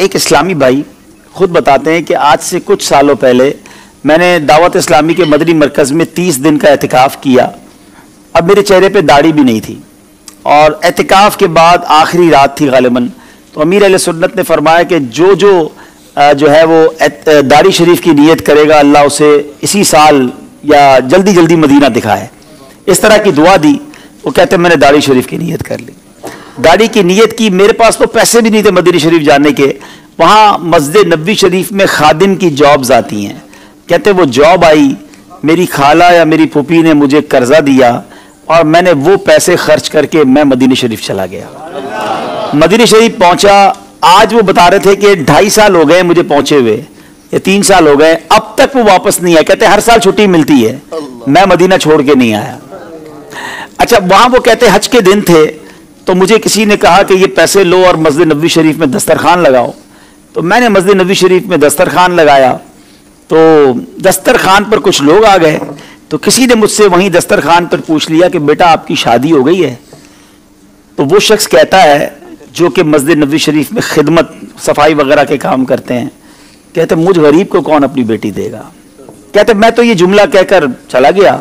एक इस्लामी भाई खुद बताते हैं कि आज से कुछ सालों पहले मैंने दावत इस्लामी के मदनी मरकज़ में 30 दिन का एहतिकाफ किया। अब मेरे चेहरे पे दाढ़ी भी नहीं थी और एहतिकाफ के बाद आखिरी रात थी गालिबन, तो अमीर अहले सुन्नत ने फरमाया कि जो है वो दाढ़ी शरीफ की नीयत करेगा अल्लाह उसे इसी साल या जल्दी जल्दी मदीना दिखाए। इस तरह की दुआ दी। वो कहते मैंने दाढ़ी शरीफ की नीयत कर ली, दाढ़ी की नीयत की। मेरे पास तो पैसे भी नहीं थे मदीना शरीफ जाने के। वहाँ मस्जिद नबवी शरीफ में खादिम की जॉब्स आती हैं। कहते वो जॉब आई, मेरी खाला या मेरी फूफी ने मुझे कर्जा दिया और मैंने वो पैसे खर्च करके मैं मदीना शरीफ चला गया। मदीना शरीफ पहुंचा। आज वो बता रहे थे कि 2.5 साल हो गए मुझे पहुंचे हुए, या 3 साल हो गए, अब तक वो वापस नहीं आया। कहते हर साल छुट्टी मिलती है, मैं मदीना छोड़ के नहीं आया। अच्छा, वहां वो कहते हज के दिन थे, तो मुझे किसी ने कहा कि ये पैसे लो और मस्जिद नबवी शरीफ में दस्तरखान लगाओ। तो मैंने मस्जिद नबवी शरीफ में दस्तरखान लगाया, तो दस्तरखान पर कुछ लोग आ गए। तो किसी ने मुझसे वहीं दस्तरखान पर पूछ लिया कि बेटा आपकी शादी हो गई है? तो वो शख्स कहता है जो कि मस्जिद नबवी शरीफ में खिदमत सफाई वगैरह के काम करते हैं, कहते मुझ गरीब को कौन अपनी बेटी देगा। कहते मैं तो ये जुमला कहकर चला गया।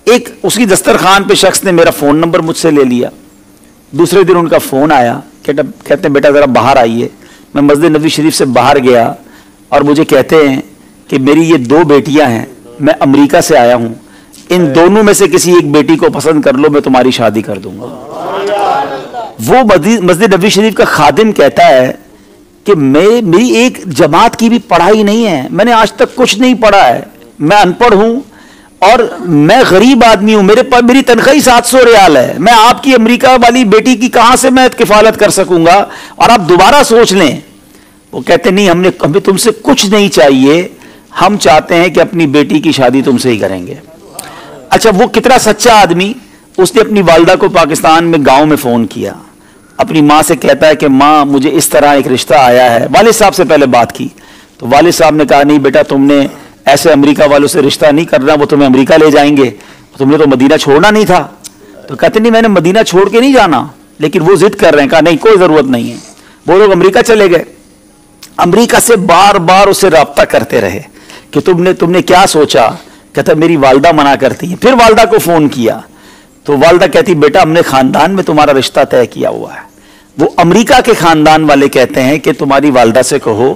एक उसी दस्तरखान पे शख्स ने मेरा फ़ोन नंबर मुझसे ले लिया। दूसरे दिन उनका फ़ोन आया, कहते बेटा ज़रा बाहर आइए। मैं मस्जिद नबवी शरीफ से बाहर गया और मुझे कहते हैं कि मेरी ये 2 बेटियां हैं, मैं अमेरिका से आया हूं, इन दोनों में से किसी एक बेटी को पसंद कर लो, मैं तुम्हारी शादी कर दूंगा। वो मस्जिद नबवी शरीफ का खादिम कहता है कि मेरी एक जमात की भी पढ़ाई नहीं है, मैंने आज तक कुछ नहीं पढ़ा है, मैं अनपढ़ हूं और मैं गरीब आदमी हूं, मेरी तनख्वाही 700 रियाल है, मैं आपकी अमेरिका वाली बेटी की कहां से मैं किफालत कर सकूंगा। और आप दोबारा सोच लें। वो कहते नहीं, हमें तुमसे कुछ नहीं चाहिए, हम चाहते हैं कि अपनी बेटी की शादी तुमसे ही करेंगे। अच्छा, वो कितना सच्चा आदमी। उसने अपनी वालदा को पाकिस्तान में गांव में फ़ोन किया, अपनी माँ से कहता है कि माँ मुझे इस तरह एक रिश्ता आया है। वालिद साहब से पहले बात की तो वालिद साहब ने कहा नहीं बेटा, तुमने ऐसे अमेरिका वालों से रिश्ता नहीं करना, वो तुम्हें अमेरिका ले जाएंगे, तुमने तो मदीना छोड़ना नहीं था। तो कहते नहीं मैंने मदीना छोड़ के नहीं जाना, लेकिन वो जिद कर रहे हैं। कहा नहीं कोई ज़रूरत नहीं है। वो लोग अमेरिका चले गए। अमेरिका से बार बार उससे रब्ता करते रहे कि तुमने क्या सोचा। कहता मेरी वालदा मना करती है। फिर वालदा को फ़ोन किया तो वालदा कहती बेटा हमने ख़ानदान में तुम्हारा रिश्ता तय किया हुआ है। वो अमेरिका के ख़ानदान वाले कहते हैं कि तुम्हारी वालदा से कहो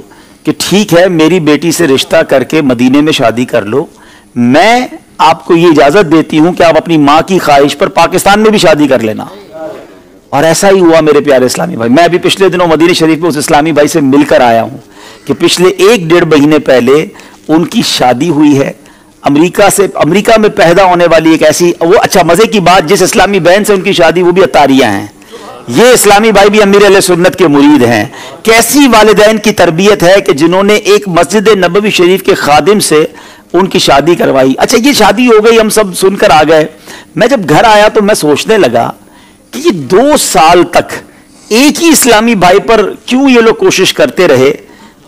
कि ठीक है मेरी बेटी से रिश्ता करके मदीने में शादी कर लो, मैं आपको ये इजाज़त देती हूँ कि आप अपनी माँ की ख्वाहिश पर पाकिस्तान में भी शादी कर लेना। और ऐसा ही हुआ मेरे प्यारे इस्लामी भाई। मैं अभी पिछले दिनों मदीना शरीफ में उस इस्लामी भाई से मिलकर आया हूँ कि पिछले 1-1.5 महीने पहले उनकी शादी हुई है। अमेरिका में पैदा होने वाली एक ऐसी वो, अच्छा मजे की बात, जिस इस्लामी बहन से उनकी शादी वो भी अतारियां हैं। ये इस्लामी भाई भी अमीर अहले सुन्नत के मुरीद हैं। कैसी वालिदैन की तरबियत है कि जिन्होंने एक मस्जिद नबवी शरीफ के खादिम से उनकी शादी करवाई। अच्छा, ये शादी हो गई, हम सब सुनकर आ गए। मैं जब घर आया तो मैं सोचने लगा कि ये 2 साल तक एक ही इस्लामी भाई पर क्यों ये लोग कोशिश करते रहे।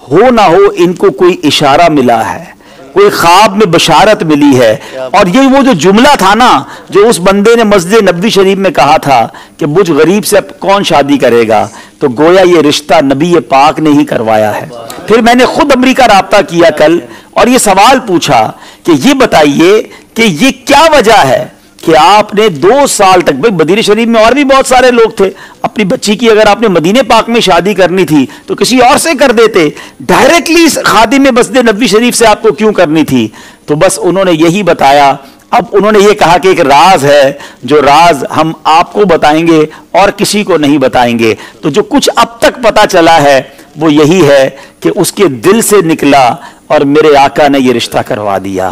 हो ना हो इनको कोई इशारा मिला है, कोई ख्वाब में बशारत मिली है। और ये वो जो जुमला था ना, जो उस बंदे ने मस्जिद नबवी शरीफ में कहा था कि मुझ गरीब से कौन शादी करेगा, तो गोया ये रिश्ता नबी पाक ने ही करवाया है। फिर मैंने खुद अमेरिका राब्ता किया कल और ये सवाल पूछा कि ये बताइए कि ये क्या वजह है कि आपने 2 साल तक, भाई मदीना शरीफ में और भी बहुत सारे लोग थे, अपनी बच्ची की अगर आपने मदीने पाक में शादी करनी थी तो किसी और से कर देते, डायरेक्टली खादिम मस्जिद नबवी शरीफ से आपको क्यों करनी थी। तो बस उन्होंने यही बताया। अब उन्होंने ये कहा कि एक राज है, जो राज हम आपको बताएंगे और किसी को नहीं बताएंगे। तो जो कुछ अब तक पता चला है वो यही है कि उसके दिल से निकला और मेरे आका ने ये रिश्ता करवा दिया।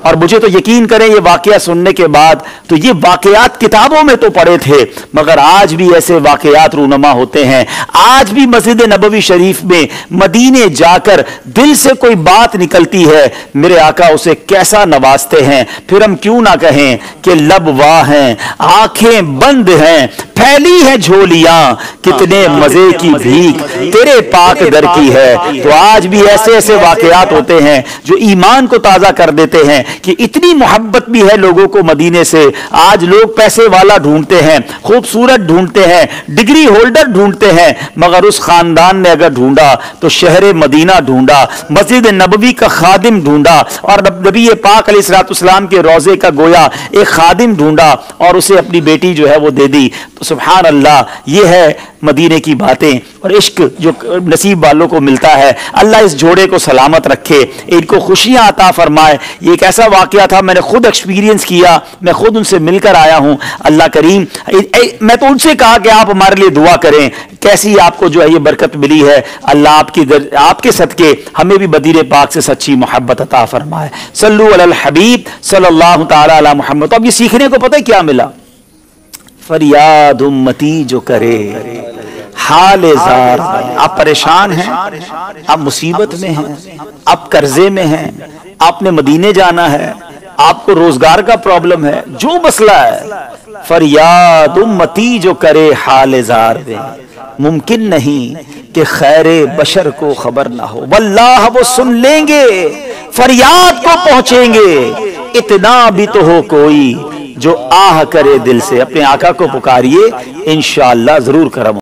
और मुझे तो यकीन करें, ये वाकया सुनने के बाद, तो ये वाकयात किताबों में तो पढ़े थे, मगर आज भी ऐसे वाकयात रूनमा होते हैं। आज भी मस्जिद नबवी शरीफ में मदीने जाकर दिल से कोई बात निकलती है, मेरे आका उसे कैसा नवाजते हैं। फिर हम क्यों ना कहें कि लब वाह हैं, आंखें बंद हैं, फैली है झोलियां, कितने मजे की भीख तेरे पाक दर की है। तो आज भी ऐसे ऐसे वाकयात होते होते हैं, जो ईमान को ताज़ा कर देते हैं कि इतनी मोहब्बत भी है लोगों को मदीने से। आज लोग पैसे वाला ढूंढते हैं, खूबसूरत ढूंढते हैं, डिग्री होल्डर ढूंढते हैं, मगर उस खानदान ने अगर ढूंढा तो शहर मदीना ढूंढा, मस्जिद नबवी का खादिम ढूंढा और नबी पाक अलैहिस्सलाम के रोजे का गोया एक खादिम ढूंढा और उसे अपनी बेटी जो है वो दे दी। तो सुभान अल्लाह, ये है मदीने की बातें और इश्क जो नसीब वालों को मिलता है। अल्लाह इस जोड़े को सलामत रखे, इनको खुशियां अता फरमाए। ये एक ऐसा वाकया था, मैंने खुद एक्सपीरियंस किया, मैं खुद उनसे मिलकर आया हूं। अल्लाह करीम, मैं तो उनसे कहा कि आप हमारे लिए दुआ करें, कैसी आपको जो है ये बरकत मिली है। अल्लाह आपके सदके हमें भी मदीने पाक से सच्ची मोहब्बत अता फरमाए। सल्लु अलल हबीब सल्लल्लाहु तआला अला मुहम्मद। तो अब ये सीखने को पता है क्या मिला? फरियाद उम्मती जो करे हाले ज़ार। आप परेशान हैं, आप मुसीबत में हैं, आप कर्जे में हैं, आपने मदीने जाना है, आपको रोजगार का प्रॉब्लम है, जो मसला है, फरियाद उम्मती जो करे हाले ज़ार में। मुमकिन नहीं कि खैरे बशर को खबर ना हो, वल्लाह वो सुन लेंगे, फरियाद को पहुंचेंगे। इतना भी तो हो कोई जो आह करे दिल से। अपने आका को पुकारिए, इंशाअल्लाह जरूर करम।